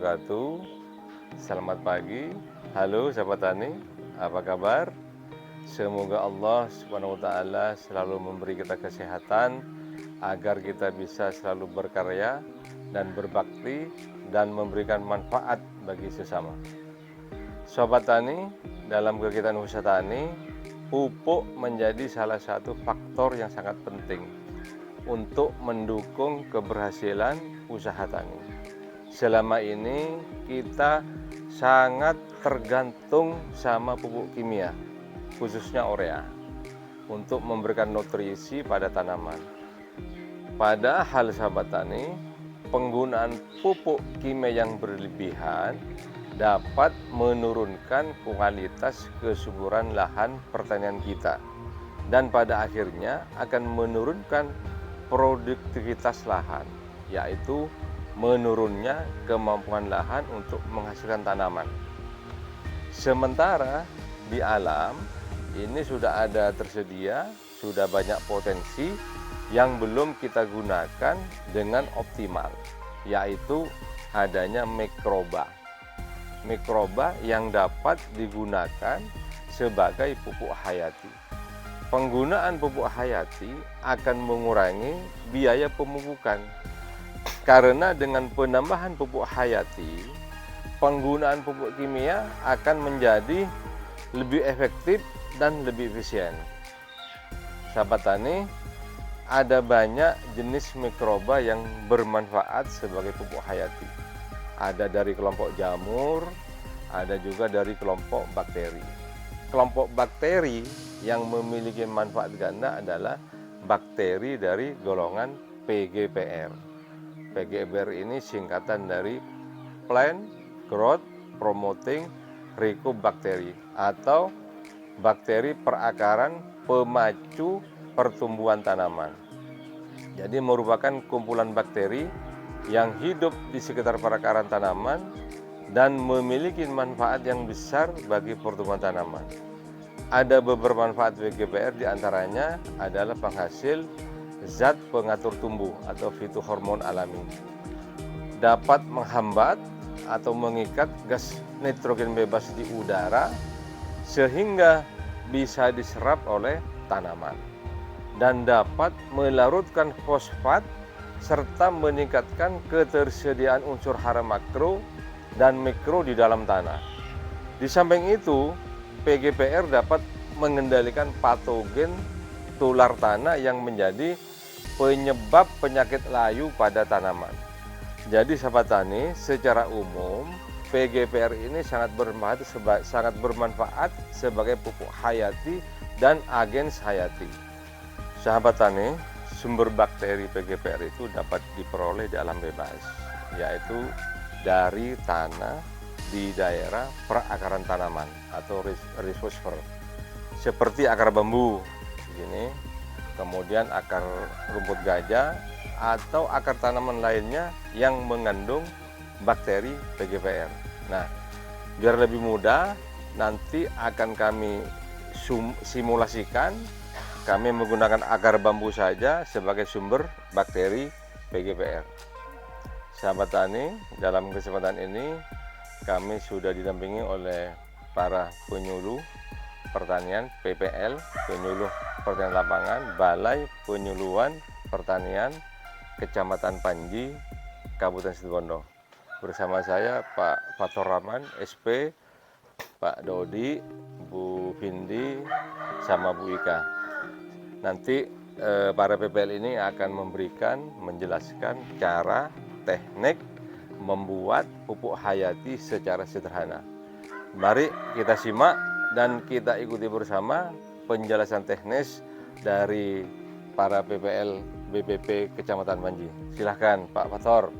wabarakatuh. Selamat pagi. Halo sahabat tani, apa kabar? Semoga Allah Subhanahu wa taala selalu memberi kita kesehatan agar kita bisa selalu berkarya dan berbakti dan memberikan manfaat bagi sesama. Sobat tani, dalam kegiatan usaha tani, pupuk menjadi salah satu faktor yang sangat penting untuk mendukung keberhasilan usaha tani. Selama ini kita sangat tergantung sama pupuk kimia, khususnya urea, untuk memberikan nutrisi pada tanaman. Padahal sahabat tani, penggunaan pupuk kimia yang berlebihan dapat menurunkan kualitas kesuburan lahan pertanian kita dan pada akhirnya akan menurunkan produktivitas lahan, yaitu menurunnya kemampuan lahan untuk menghasilkan tanaman. Sementara di alam ini sudah ada tersedia, sudah banyak potensi yang belum kita gunakan dengan optimal, yaitu adanya mikroba yang dapat digunakan sebagai pupuk hayati. Penggunaan pupuk hayati akan mengurangi biaya pemupukan, karena dengan penambahan pupuk hayati, penggunaan pupuk kimia akan menjadi lebih efektif dan lebih efisien. Sahabat tani, ada banyak jenis mikroba yang bermanfaat sebagai pupuk hayati. Ada dari kelompok jamur, ada juga dari kelompok bakteri. Kelompok bakteri yang memiliki manfaat ganda adalah bakteri dari golongan PGPR. PGPR ini singkatan dari Plant Growth Promoting Rhizobacter atau bakteri perakaran pemacu pertumbuhan tanaman. Jadi merupakan kumpulan bakteri yang hidup di sekitar perakaran tanaman dan memiliki manfaat yang besar bagi pertumbuhan tanaman. Ada beberapa manfaat PGPR, diantaranya adalah penghasil zat pengatur tumbuh atau fitohormon alami. Dapat menghambat atau mengikat gas nitrogen bebas di udara sehingga bisa diserap oleh tanaman. Dan dapat melarutkan fosfat serta meningkatkan ketersediaan unsur hara makro dan mikro di dalam tanah. Di samping itu, PGPR dapat mengendalikan patogen tular tanah yang menjadi penyebab penyakit layu pada tanaman. Jadi sahabat tani, secara umum PGPR ini sangat bermanfaat sebagai pupuk hayati dan agens hayati. Sahabat tani, sumber bakteri PGPR itu dapat diperoleh di alam bebas, yaitu dari tanah di daerah perakaran tanaman atau rhizospher, seperti akar bambu, begini, kemudian akar rumput gajah atau akar tanaman lainnya yang mengandung bakteri PGPR. Nah, biar lebih mudah, nanti akan kami simulasikan. Kami menggunakan akar bambu saja sebagai sumber bakteri PGPR. Sahabat tani, dalam kesempatan ini kami sudah didampingi oleh para penyuluh pertanian PPL, penyuluh pertanian lapangan, Balai Penyuluhan Pertanian Kecamatan Panji, Kabupaten Situbondo. Bersama saya Pak Fathur Rahman, SP, Pak Dodi, Bu Vindi, sama Bu Ika. Nanti para PPL ini akan menjelaskan cara teknik membuat pupuk hayati secara sederhana. Mari kita simak dan kita ikuti bersama penjelasan teknis dari para PPL BPP Kecamatan Panji. Silahkan Pak Fathur.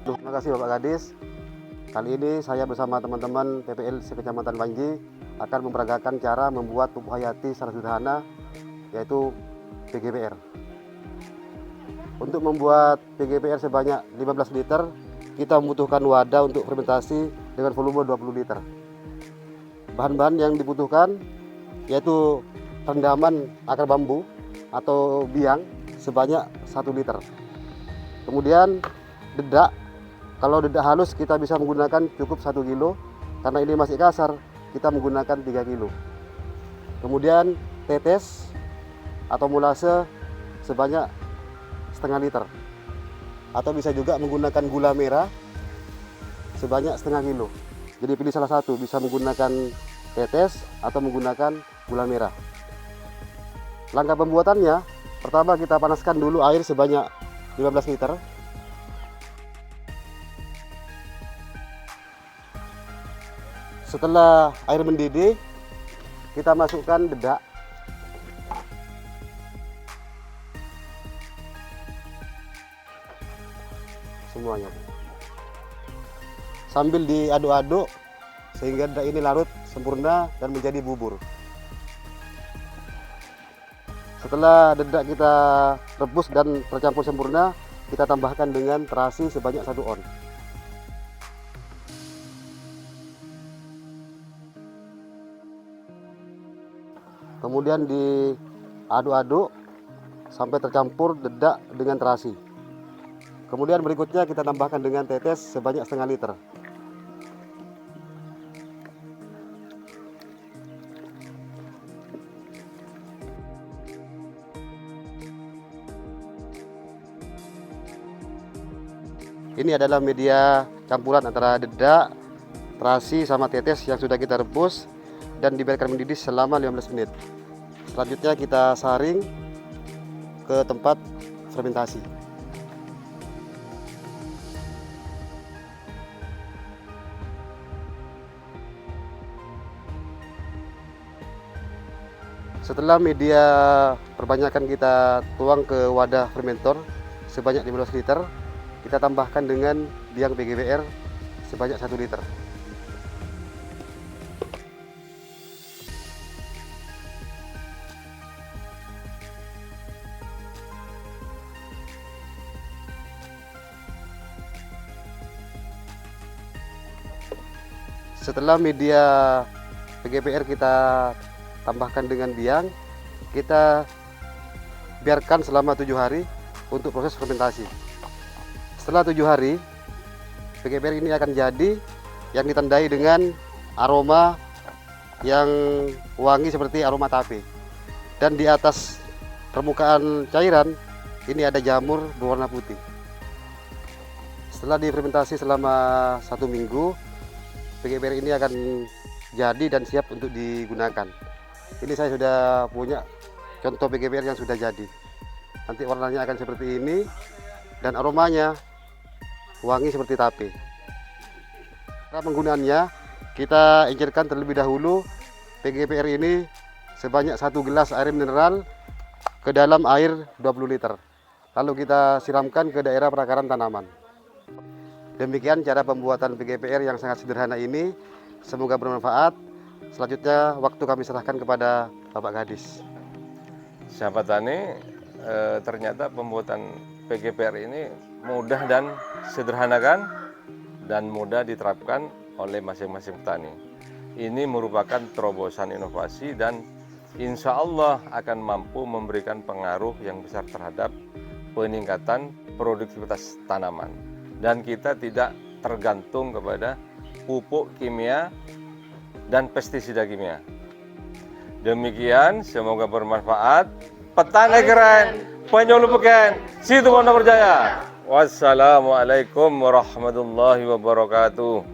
Terima kasih Bapak Kadis. Kali ini saya bersama teman-teman PPL Kecamatan Panji akan memperagakan cara membuat pupuk hayati secara sederhana, yaitu PGPR. Untuk membuat PGPR sebanyak 15 liter, kita membutuhkan wadah untuk fermentasi dengan volume 20 liter. Bahan-bahan yang dibutuhkan yaitu rendaman akar bambu atau biang sebanyak 1 liter. Kemudian dedak Kalau dedak halus kita bisa menggunakan cukup 1 kilo. Karena ini masih kasar, kita menggunakan 3 kilo. Kemudian tetes atau mulase sebanyak setengah liter. Atau bisa juga menggunakan gula merah sebanyak setengah kilo. Jadi pilih salah satu, bisa menggunakan tetes atau menggunakan gula merah. Langkah pembuatannya, pertama kita panaskan dulu air sebanyak 15 liter. Setelah air mendidih, kita masukkan dedak. Semuanya. Sambil diaduk-aduk sehingga dedak ini larut sempurna dan menjadi bubur. Setelah dedak kita rebus dan tercampur sempurna, kita tambahkan dengan terasi sebanyak 1 on. Kemudian diaduk-aduk sampai tercampur dedak dengan terasi. Kemudian berikutnya kita tambahkan dengan tetes sebanyak setengah liter. Ini adalah media campuran antara dedak, terasi sama tetes yang sudah kita rebus dan dibiarkan mendidih selama 15 menit. Selanjutnya kita saring ke tempat fermentasi. Setelah media perbanyakan kita tuang ke wadah fermentor sebanyak 15 liter, kita tambahkan dengan biang PGBR sebanyak 1 liter. Setelah media PGBR kita tambahkan dengan biang, kita biarkan selama 7 hari untuk proses fermentasi. Setelah 7 hari, PGBR ini akan jadi yang ditandai dengan aroma yang wangi seperti aroma tape. Dan di atas permukaan cairan ini ada jamur berwarna putih. Setelah difermentasi selama 1 minggu, PGBR ini akan jadi dan siap untuk digunakan. Ini saya sudah punya contoh PGBR yang sudah jadi. Nanti warnanya akan seperti ini dan aromanya wangi seperti tape. Cara penggunaannya, kita encerkan terlebih dahulu PGBR ini sebanyak 1 gelas air mineral ke dalam air 20 liter. Lalu kita siramkan ke daerah perakaran tanaman. Demikian cara pembuatan PGBR yang sangat sederhana ini. Semoga bermanfaat. Selanjutnya waktu kami serahkan kepada Bapak Gadis. Sahabat tani, ternyata pembuatan PGBR ini mudah dan sederhana kan, dan mudah diterapkan oleh masing-masing petani. Ini merupakan terobosan inovasi dan insya Allah akan mampu memberikan pengaruh yang besar terhadap peningkatan produktivitas tanaman. Dan kita tidak tergantung kepada pupuk kimia dan pestisida kimia. Demikian, semoga bermanfaat. Petani keren, penyuluh peken, situ Pondok Berjaya. Wassalamualaikum warahmatullahi wabarakatuh.